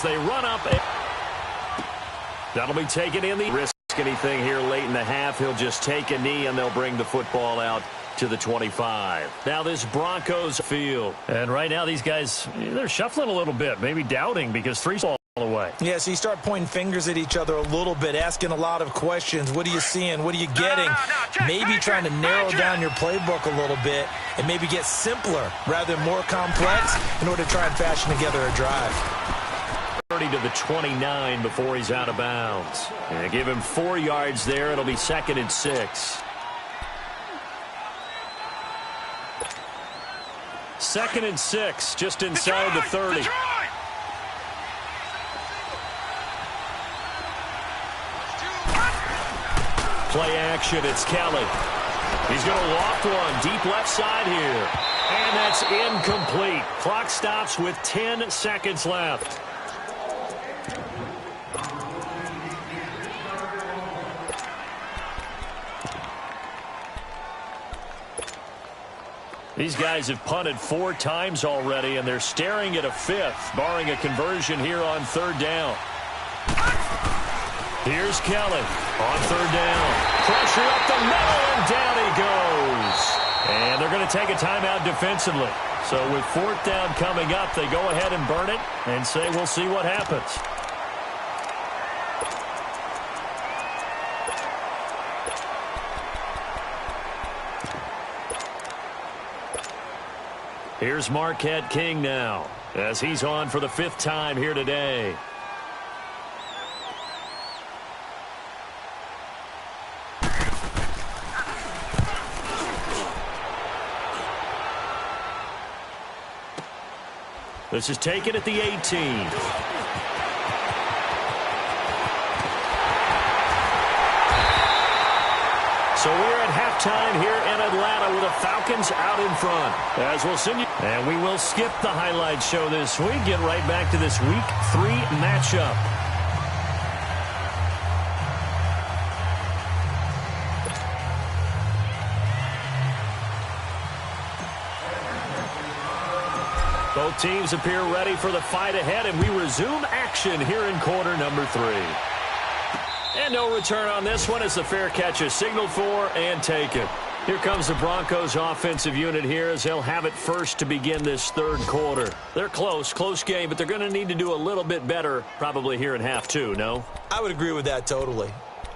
They run up. That'll be taken in the risk anything here late in the half. He'll just take a knee, and they'll bring the football out to the 25. Now this Broncos field. And right now these guys, they're shuffling a little bit, maybe doubting because three's all away. Yeah, so you start pointing fingers at each other a little bit, asking a lot of questions. What are you seeing? What are you getting? Maybe trying to narrow down your playbook a little bit and maybe get simpler rather than more complex in order to try and fashion together a drive. 30 to the 29 before he's out of bounds. And give him 4 yards there. It'll be 2nd and 6. 2nd and 6, just inside the 30. Play action, it's Kelly. He's going to loft one, deep left side here. And that's incomplete. Clock stops with 10 seconds left. These guys have punted 4 times already, and they're staring at a 5th, barring a conversion here on 3rd down. Here's Kelly on 3rd down. Pressure up the middle, and down he goes. And they're going to take a timeout defensively. So with 4th down coming up, they go ahead and burn it and say we'll see what happens. Here's Marquette King now, as he's on for the 5th time here today. This is taken at the 18. So we're at halftime here in Atlanta with the Falcons out in front. As we'll send you, and we will skip the highlight show this week. Get right back to this Week 3 matchup. Both teams appear ready for the fight ahead, and we resume action here in quarter number 3. And no return on this one as the fair catch is signaled for and taken. Here comes the Broncos offensive unit here as they'll have it first to begin this 3rd quarter. They're close game, but they're going to need to do a little bit better probably here in half 2, no? I would agree with that totally.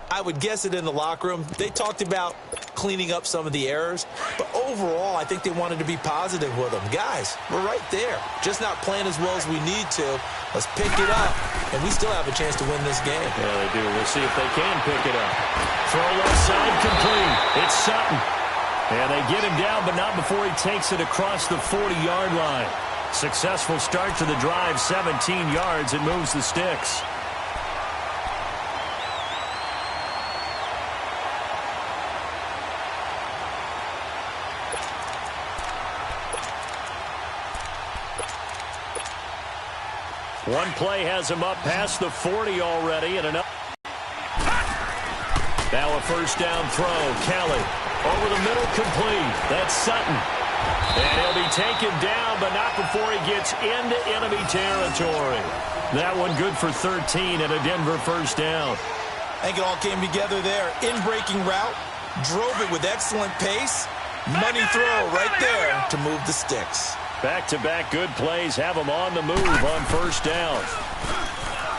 I would guess it in the locker room. They talked about cleaning up some of the errors, but overall I think they wanted to be positive with them. Guys, we're right there. Just not playing as well as we need to. Let's pick it up, and we still have a chance to win this game. Yeah, they do. We'll see if they can pick it up. Throw left side complete. It's Sutton. And they get him down, but not before he takes it across the 40-yard line. Successful start to the drive, 17 yards, and moves the sticks. One play has him up past the 40 already, and another. Now a 1st down throw. Kelly over the middle, complete. That's Sutton. And he'll be taken down, but not before he gets into enemy territory. That one good for 13 and a Denver 1st down. I think it all came together there. In-breaking route, drove it with excellent pace. Money throw right there to move the sticks. Back-to-back good plays have him on the move on 1st down.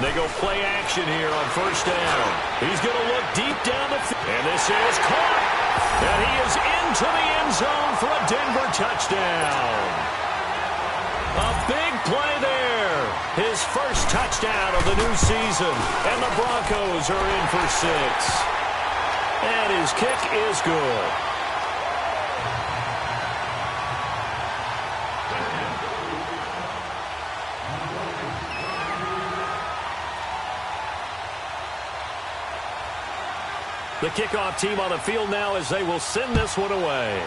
They go play action here on 1st down. He's going to look deep down the field. And this is caught. And he is into the end zone for a Denver touchdown. A big play there. His first touchdown of the new season. And the Broncos are in for 6. And his kick is good. The kickoff team on the field now as they will send this one away.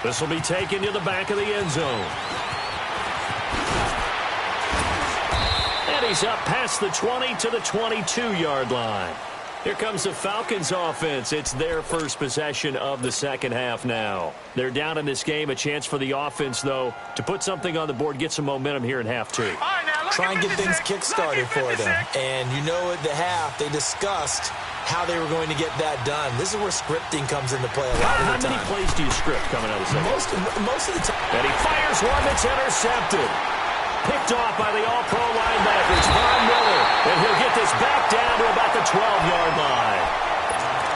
This will be taken to the back of the end zone. And he's up past the 20 to the 22-yard line. Here comes the Falcons offense. It's their first possession of the second half now. They're down in this game. A chance for the offense, though, to put something on the board, get some momentum here in half two. Try and get things kick-started for them. And you know at the half, they discussed how they were going to get that done. This is where scripting comes into play a lot of the time. How many plays do you script coming out of the second? Most of the time. And he fires one that's intercepted. Picked off by the all-pro linebackers, Von Miller. And he'll get this back down to about the 12-yard line.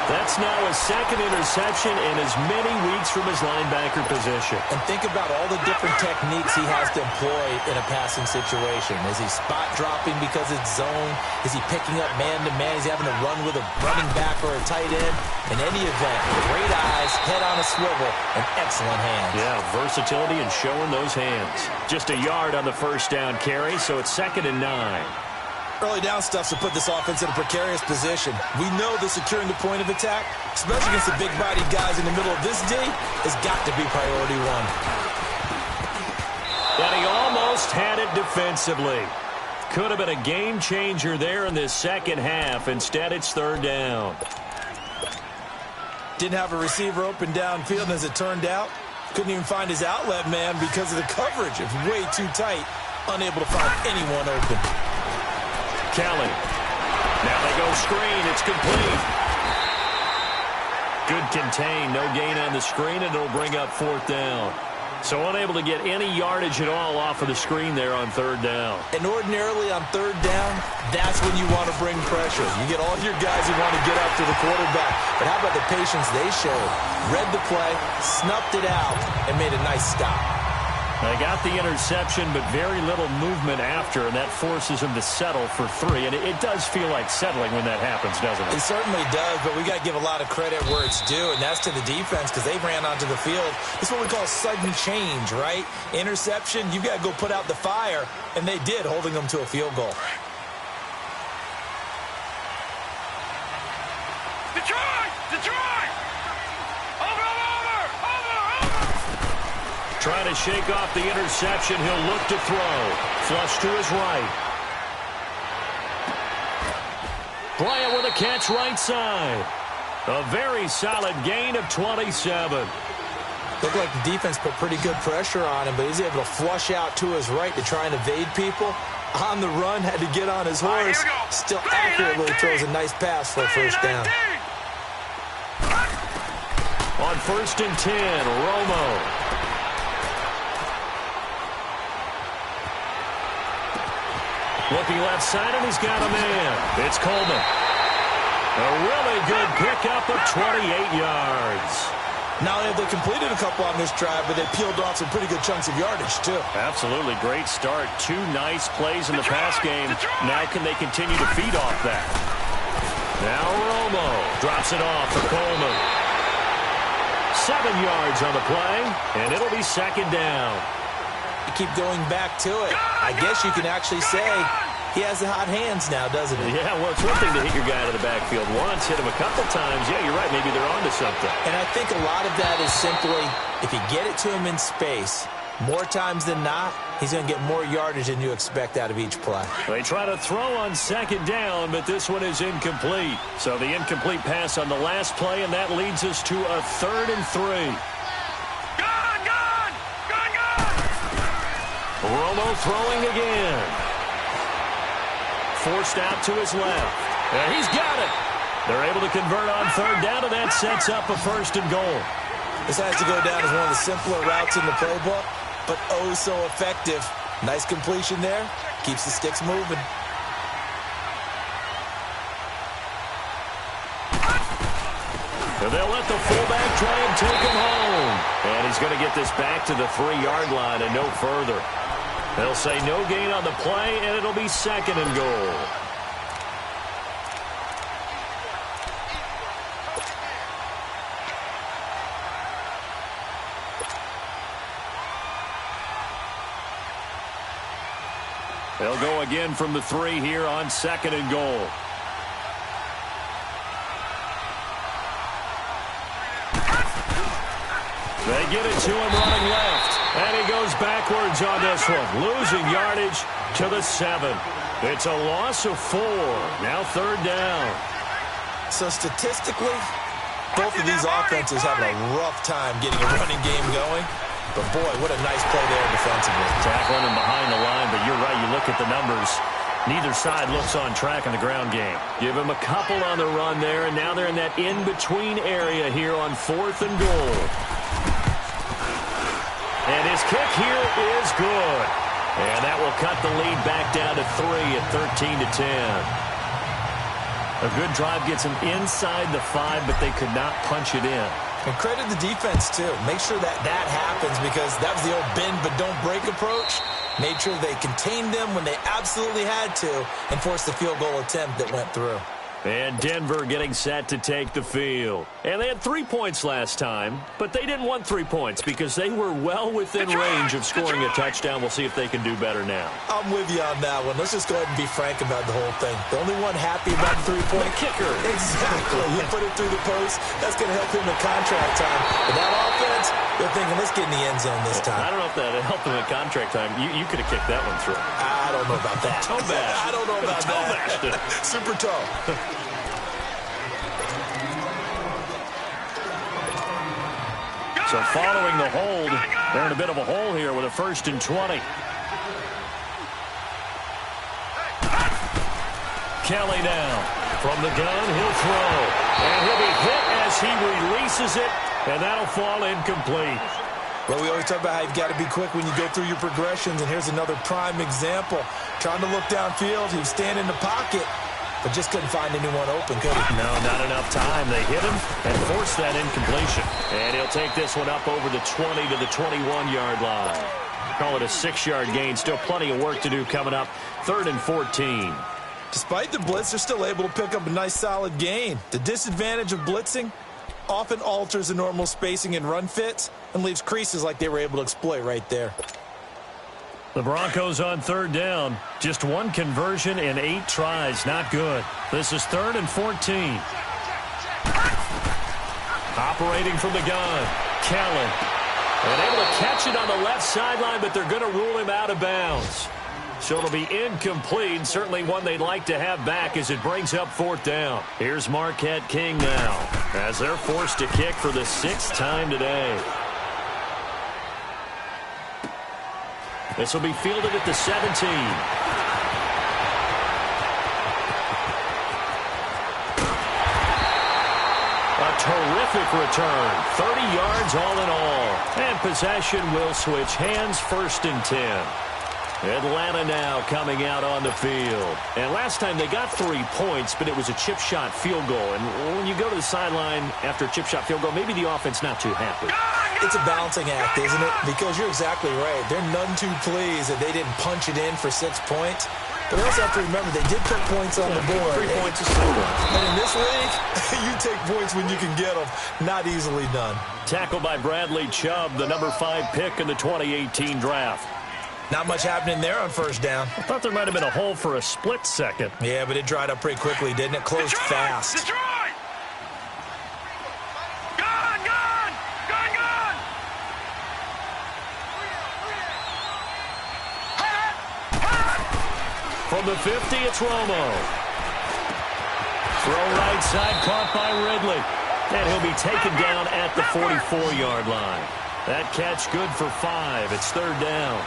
That's now his second interception in as many weeks from his linebacker position. And think about all the different techniques he has to employ in a passing situation. Is he spot dropping because it's zone? Is he picking up man-to-man? Is he having to run with a running back or a tight end? In any event, great eyes, head on a swivel, and excellent hands. Yeah, versatility and showing those hands. Just a yard on the first down carry, so it's 2nd and 9. Early down stuff to put this offense in a precarious position. We know that securing the point of attack, especially against the big-bodied guys in the middle of this D, has got to be priority one. And he almost had it defensively. Could have been a game changer there in this second half. Instead, it's 3rd down. Didn't have a receiver open downfield, and as it turned out, couldn't even find his outlet man because of the coverage. It's way too tight, unable to find anyone open. Kelly. Now they go screen. It's complete. Good contain. No gain on the screen, and it'll bring up 4th down. So unable to get any yardage at all off of the screen there on 3rd down. And ordinarily on 3rd down, that's when you want to bring pressure. You get all your guys who want to get after the quarterback. But how about the patience they showed? Read the play, snuffed it out, and made a nice stop. They got the interception, but very little movement after, and that forces him to settle for 3. And it does feel like settling when that happens, doesn't it? It certainly does, but we got to give a lot of credit where it's due, and that's to the defense because they ran onto the field. It's what we call sudden change, right? Interception, you've got to go put out the fire, and they did, holding them to a field goal. Detroit! Detroit! Over! Trying to shake off the interception. He'll look to throw. Flush to his right. Bryant with a catch right side. A very solid gain of 27. Looked like the defense put pretty good pressure on him, but he's able to flush out to his right to try and evade people. On the run, had to get on his horse. Still accurately throws a nice pass for a 1st down. On 1st and 10, Romo. Looking left side, and he's got a man. It's Coleman. A really good pickup of 28 yards. Not only have they completed a couple on this drive, but they peeled off some pretty good chunks of yardage, too. Absolutely. Great start. 2 nice plays in the pass game. Now can they continue to feed off that? Now Romo drops it off for Coleman. 7 yards on the play, and it'll be 2nd down. You keep going back to it. I guess you can actually say he has the hot hands now, doesn't he? Yeah, well, it's one thing to hit your guy out of the backfield once, hit him a couple times. Yeah, you're right. Maybe they're onto something. And I think a lot of that is simply if you get it to him in space, more times than not, he's going to get more yardage than you expect out of each play. They try to throw on 2nd down, but this one is incomplete. So the incomplete pass on the last play, and that leads us to a 3rd and 3. Romo throwing again. Forced out to his left. And he's got it. They're able to convert on 3rd down, and that sets up a 1st and goal. This has to go down as one of the simpler routes in the playbook, but oh so effective. Nice completion there. Keeps the sticks moving. And they'll let the fullback try and take him home. And he's going to get this back to the 3-yard line and no further. They'll say no gain on the play, and it'll be 2nd and goal. They'll go again from the 3 here on 2nd and goal. They get it to him running left. And he goes backwards on this one. Losing yardage to the 7. It's a loss of 4. Now 3rd down. So statistically, both of these offenses having a rough time getting a running game going. But, boy, what a nice play there defensively. Tackling him behind the line, but you're right. You look at the numbers. Neither side looks on track in the ground game. Give him a couple on the run there, and now they're in that in-between area here on 4th and goal. And his kick here is good. And that will cut the lead back down to 3 at 13-10. A good drive gets them inside the 5, but they could not punch it in. And credit the defense, too. Make sure that happens because that was the old bend but don't break approach. Made sure they contained them when they absolutely had to and forced the field goal attempt that went through. And Denver getting set to take the field. And they had 3 points last time, but they didn't want 3 points because they were well within range of scoring a touchdown. We'll see if they can do better now. I'm with you on that one. Let's just go ahead and be frank about the whole thing. The only one happy about the 3-point kicker. Exactly. He put it through the post. That's going to help him in contract time. But that offense, they're thinking, let's get in the end zone this time. I don't know if that helped him in contract time. You could have kicked that one through. I don't know about that. Toe bash. I don't know about that. Super toe. So following the hold, they're in a bit of a hole here with a 1st and 20. Kelly now from the gun, he'll throw. And he'll be hit as he releases it, and that'll fall incomplete. Well, we always talk about how you've got to be quick when you go through your progressions, and here's another prime example. Trying to look downfield, he was standing in the pocket, but just couldn't find anyone open, could he? No, not enough time. They hit him and forced that incompletion. And he'll take this one up over the 20 to the 21-yard line. Call it a 6-yard gain. Still plenty of work to do coming up. 3rd and 14. Despite the blitz, they're still able to pick up a nice, solid gain. The disadvantage of blitzing often alters the normal spacing and run fits and leaves creases like they were able to exploit right there. The Broncos on 3rd down. Just 1 conversion in 8 tries. Not good. This is 3rd and 14. Operating from the gun. Kellen. And able to catch it on the left sideline, but they're going to rule him out of bounds. So it'll be incomplete. Certainly one they'd like to have back as it brings up 4th down. Here's Marquette King now as they're forced to kick for the 6th time today. This will be fielded at the 17. A terrific return. 30 yards all in all. And possession will switch hands. 1st and 10. Atlanta now coming out on the field. And last time they got 3 points, but it was a chip shot field goal. And when you go to the sideline after a chip shot field goal, maybe the offense not too happy. It's a balancing act, isn't it? Because you're exactly right. They're none too pleased that they didn't punch it in for 6 points. But we also have to remember they did put points on the board. 3 points is so good. And in this league, you take points when you can get them. Not easily done. Tackled by Bradley Chubb, the number 5 pick in the 2018 draft. Not much happening there on 1st down. I thought there might have been a hole for a split second. Yeah, but it dried up pretty quickly, didn't it? Closed fast. Detroit! Gun! Gun! Gun! Gun! From the 50, it's Romo. Throw right side, caught by Ridley. And he'll be taken down at the 44-yard line. That catch good for 5. It's 3rd down.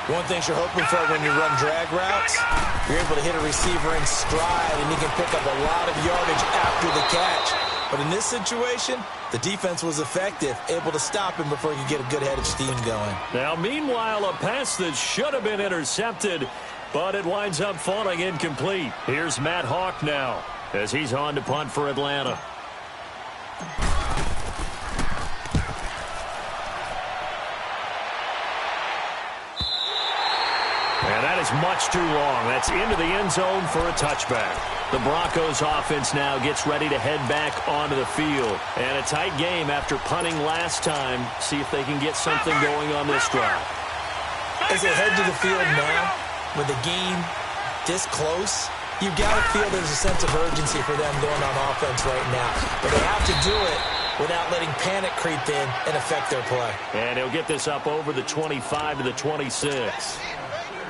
One thing you're hoping for when you run drag routes, you're able to hit a receiver in stride, and he can pick up a lot of yardage after the catch. But in this situation, the defense was effective, able to stop him before he could get a good head of steam going. Now, meanwhile, a pass that should have been intercepted, but it winds up falling incomplete. Here's Matt Hawk now as he's on to punt for Atlanta. And that is much too long. That's into the end zone for a touchback. The Broncos offense now gets ready to head back onto the field. And a tight game after punting last time. See if they can get something going on this drive. As they head to the field now, with the game this close, you've got to feel there's a sense of urgency for them going on offense right now. But they have to do it without letting panic creep in and affect their play. And he'll get this up over the 25 to the 26.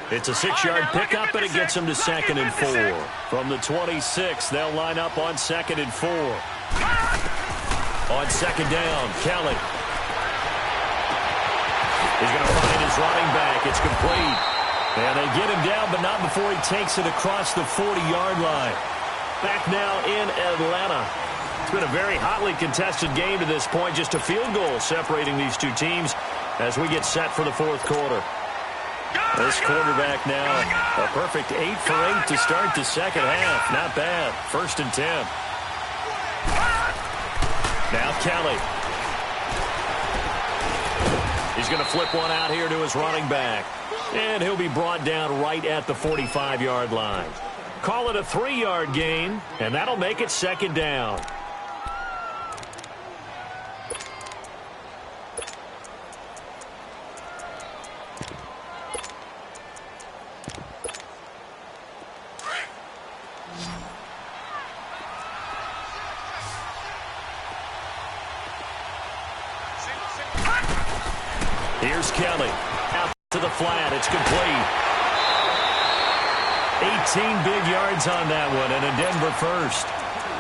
It's a 6-yard pickup, and it gets them to 2nd and 4. From the 26, they'll line up on 2nd and 4. On 2nd down, Kelly. He's going to find his running back. It's complete. And they get him down, but not before he takes it across the 40-yard line. Back now in Atlanta. It's been a very hotly contested game to this point. Just a field goal separating these two teams as we get set for the fourth quarter. This quarterback now, a perfect 8 for 8 to start the second half. Not bad. 1st and 10. Now Kelly. He's going to flip one out here to his running back. And he'll be brought down right at the 45-yard line. Call it a 3-yard gain, and that'll make it 2nd down. Here's Kelly. Out to the flat. It's complete. 18 big yards on that one, and a Denver first.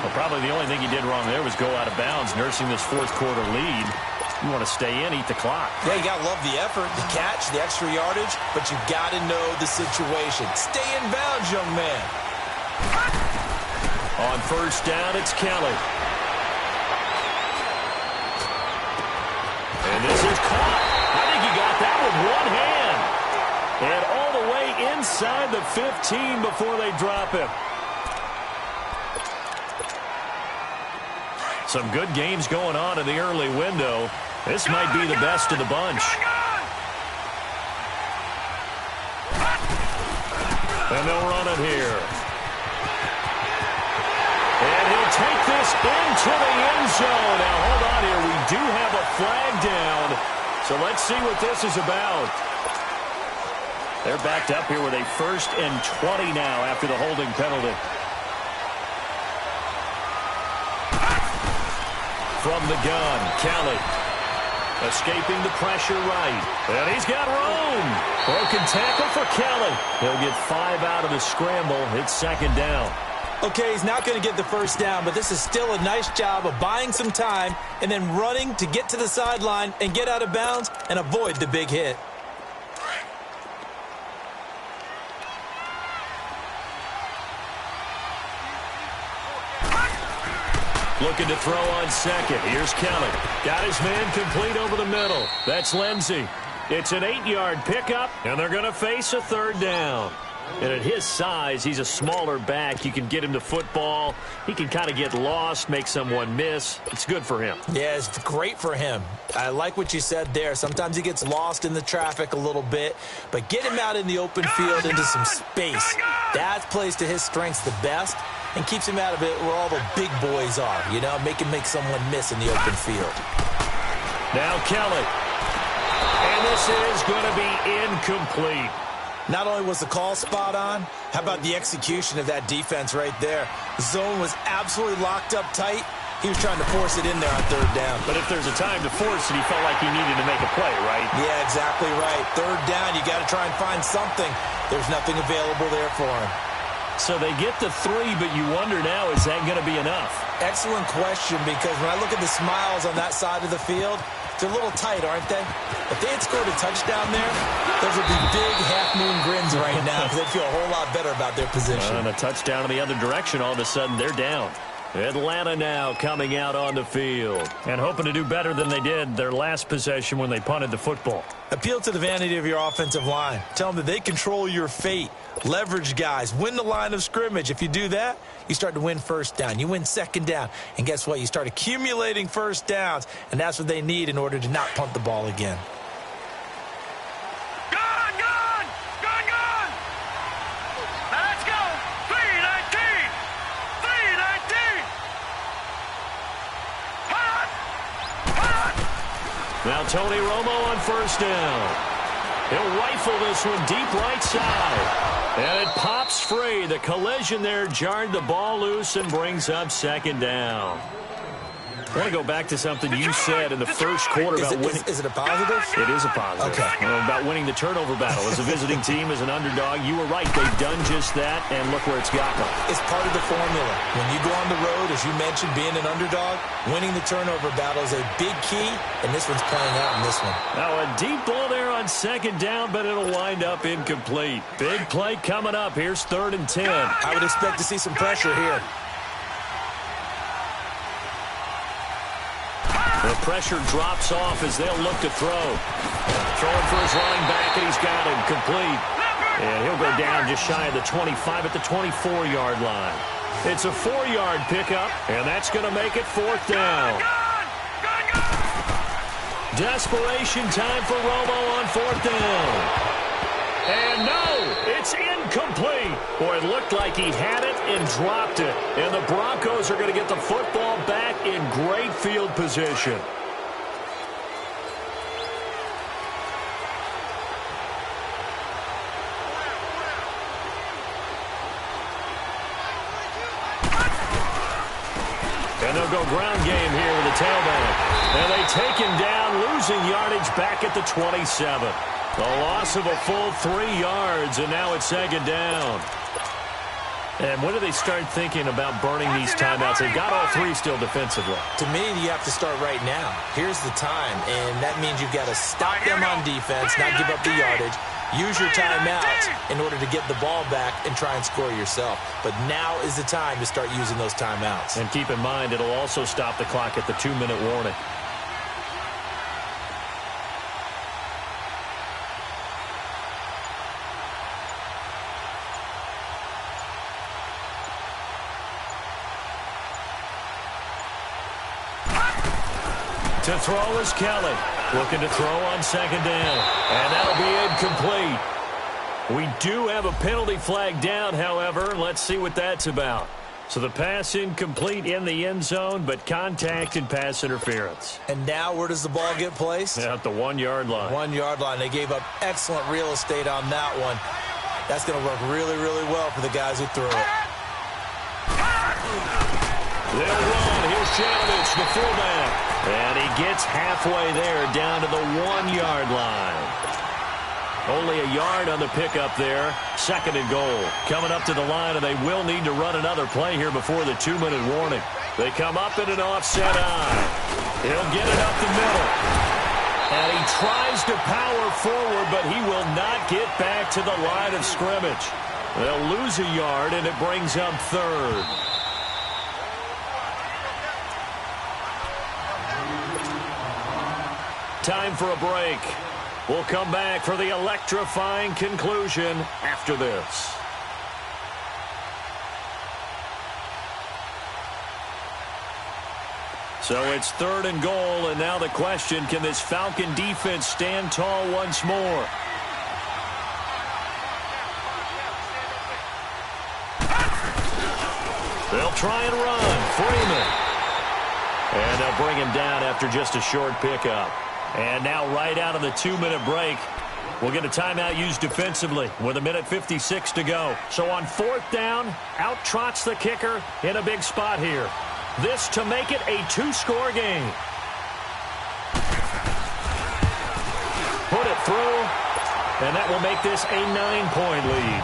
Well, probably the only thing he did wrong there was go out of bounds, nursing this fourth quarter lead. You want to stay in, eat the clock. Yeah, you got to love the effort, the catch, the extra yardage, but you got to know the situation. Stay in bounds, young man. On 1st down, it's Kelly. And this is caught. I think he got that with one hand. And all the way inside the 15 before they drop him. Some good games going on in the early window. This might be the best of the bunch. And they'll run it here. And he'll take this into the end zone. Now, hold on here. We do have a flag down. So let's see what this is about. They're backed up here with a 1st and 20 now after the holding penalty. From the gun, Kelly. Escaping the pressure right. And he's got room. Broken tackle for Kelly. He'll get 5 out of the scramble. It's 2nd down. Okay, he's not going to get the 1st down, but this is still a nice job of buying some time and then running to get to the sideline and get out of bounds and avoid the big hit. Looking to throw on 2nd. Here's Kelly. Got his man complete over the middle. That's Lindsey. It's an 8-yard pickup, and they're going to face a 3rd down. And at his size, he's a smaller back. You can get him to football. He can kind of get lost, make someone miss. It's good for him. Yeah, it's great for him. I like what you said there. Sometimes he gets lost in the traffic a little bit, but get him out in the open field into some space. That plays to his strengths the best and keeps him out of it where all the big boys are, you know, make someone miss in the open field. Now Kelly. And this is going to be incomplete. Not only was the call spot on, how about the execution of that defense right there? The zone was absolutely locked up tight. He was trying to force it in there on 3rd down. But if there's a time to force it, he felt like he needed to make a play, right? Yeah, exactly right. 3rd down, you got to try and find something. There's nothing available there for him. So they get the 3, but you wonder now, is that going to be enough? Excellent question, because when I look at the smiles on that side of the field, they're a little tight, aren't they? If they had scored a touchdown there, those would be big half-moon grins right now because they'd feel a whole lot better about their position. And a touchdown in the other direction, all of a sudden they're down. Atlanta now coming out on the field and hoping to do better than they did their last possession when they punted the football. Appeal to the vanity of your offensive line. Tell them that they control your fate. Leverage guys. Win the line of scrimmage. If you do that, you start to win 1st down. You win 2nd down. And guess what? You start accumulating 1st downs. And that's what they need in order to not punt the ball again. Let's go. 319. 319. Now Tony Romo on 1st down. He'll rifle this one deep right side. And it pops free. The collision there jarred the ball loose and brings up 2nd down. I want to go back to something you said in the first quarter about winning. Is it a positive? It is a positive. Okay. About winning the turnover battle. As a visiting team, as an underdog, you were right. They've done just that, and look where it's got them. It's part of the formula. When you go on the road, as you mentioned, being an underdog, winning the turnover battle is a big key, and this one's playing out in this one. Now, a deep ball there on second down, but it'll wind up incomplete. Big play coming up. Here's 3rd and 10. I would expect to see some pressure here. The pressure drops off as they'll look to throw. Throwing for his running back, and he's got him complete. And he'll go down just shy of the 25 at the 24-yard line. It's a 4-yard pickup, and that's going to make it 4th down. Desperation time for Romo on 4th down. And no, it's incomplete. Boy, it looked like he had it and dropped it. And the Broncos are going to get the football back in great field position. And they'll go ground game here with the tailback. And they take him down, losing yardage back at the 27. A loss of a full 3 yards, and now it's 2nd down. And when do they start thinking about burning these timeouts? They've got all 3 still defensively. To me, you have to start right now. Here's the time, and that means you've got to stop them on defense, not give up the yardage. Use your timeouts in order to get the ball back and try and score yourself. But now is the time to start using those timeouts. And keep in mind, it'll also stop the clock at the 2-minute warning. To throw is Kelly. Looking to throw on 2nd down. And that'll be incomplete. We do have a penalty flag down, however. Let's see what that's about. So the pass incomplete in the end zone, but contact and pass interference. And now where does the ball get placed? At the 1-yard line. 1-yard line. They gave up excellent real estate on that one. That's going to work really, really well for the guys who threw it. They'll run. Here's Janovich, the fullback. And he gets halfway there, down to the 1-yard line. Only a yard on the pickup there. 2nd and goal. Coming up to the line, and they will need to run another play here before the 2-minute warning. They come up in an offset eye. He'll get it up the middle. And he tries to power forward, but he will not get back to the line of scrimmage. They'll lose a yard, and it brings up 3rd. Time for a break. We'll come back for the electrifying conclusion after this. So it's 3rd and goal, and now the question, can this Falcon defense stand tall once more? They'll try and run. Freeman. And they'll bring him down after just a short pickup. And now right out of the 2-minute break, we'll get a timeout used defensively with 1:56 to go. So on 4th down, out trots the kicker in a big spot here. This to make it a 2-score game. Put it through, and that will make this a 9-point lead.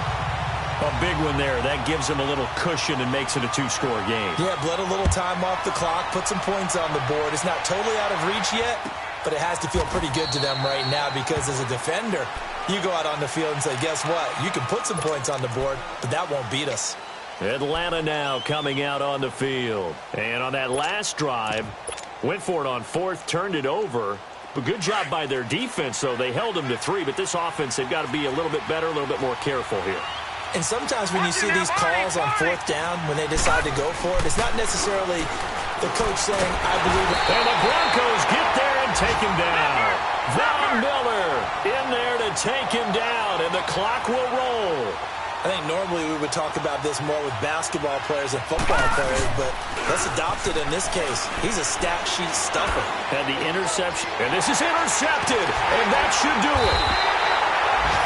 A big one there. That gives them a little cushion and makes it a 2-score game. Yeah, bled a little time off the clock, put some points on the board. It's not totally out of reach yet, but it has to feel pretty good to them right now because as a defender, you go out on the field and say, guess what? You can put some points on the board, but that won't beat us. Atlanta now coming out on the field. And on that last drive, went for it on 4th, turned it over. But good job by their defense, though. They held them to 3, but this offense, they've got to be a little bit better, a little bit more careful here. And sometimes when you see these calls on 4th down, when they decide to go for it, it's not necessarily the coach saying, I believe it. And the Broncos get there and take him down. Von Miller in there to take him down, and the clock will roll. I think normally we would talk about this more with basketball players and football players, but let's adopt it in this case. He's a stat sheet stuffer. And the interception, and this is intercepted, and that should do it.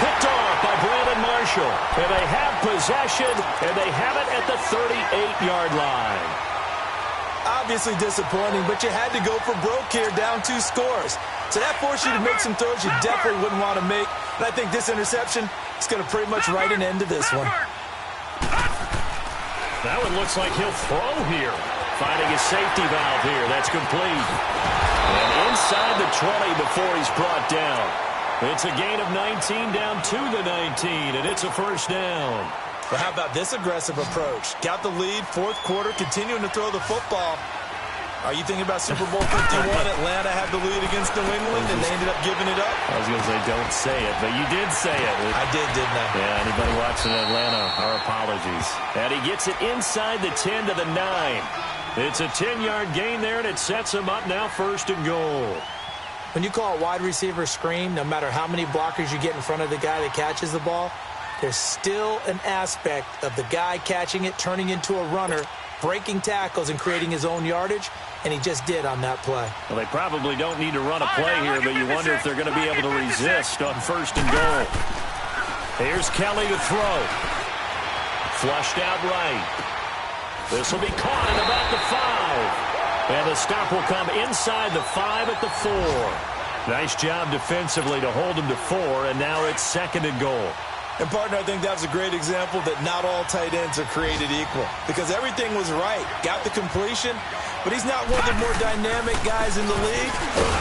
Picked off by Brandon Marshall, and they have possession, and they have it at the 38-yard line. Obviously disappointing, but you had to go for broke here, down 2 scores. So that forced you to make some throws you definitely wouldn't want to make. And I think this interception is going to pretty much write an end to this one. That one looks like he'll throw here. Finding his safety valve here. That's complete. And inside the 20 before he's brought down. It's a gain of 19 down to the 19, and it's a first down. But how about this aggressive approach? Got the lead, 4th quarter, continuing to throw the football. Are you thinking about Super Bowl 51? Atlanta had the lead against New England, and they ended up giving it up? I was going to say don't say it, but you did say it. I did, didn't I? Yeah, anybody watching Atlanta, our apologies. And he gets it inside the 10 to the 9. It's a 10-yard gain there, and it sets him up now 1st and goal. When you call a wide receiver screen, no matter how many blockers you get in front of the guy that catches the ball, there's still an aspect of the guy catching it, turning into a runner, breaking tackles and creating his own yardage, and he just did on that play. Well, they probably don't need to run a play here, but you wonder if they're going to be able to resist on 1st and goal. Here's Kelly to throw. Flushed out right. This will be caught at about the 5. And the stop will come inside the 5 at the 4. Nice job defensively to hold him to 4, and now it's 2nd and goal. And, partner, I think that was a great example that not all tight ends are created equal because everything was right. Got the completion, but he's not one of the more dynamic guys in the league.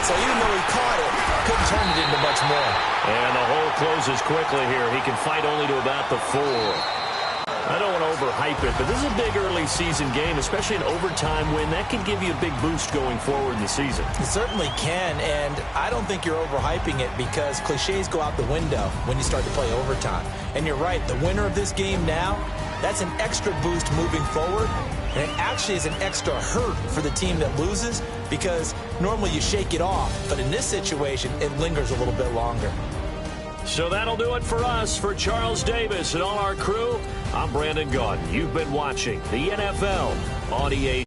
So even though he caught it, couldn't turn it into much more. And the hole closes quickly here. He can fight only to about the 4. I don't want to overhype it, but this is a big early season game, especially an overtime win. That can give you a big boost going forward in the season. It certainly can, and I don't think you're overhyping it because cliches go out the window when you start to play overtime. And you're right, the winner of this game now, that's an extra boost moving forward, and it actually is an extra hurt for the team that loses because normally you shake it off, but in this situation, it lingers a little bit longer. So that'll do it for us. For Charles Davis and all our crew, I'm Brandon Gaudin. You've been watching the NFL on EA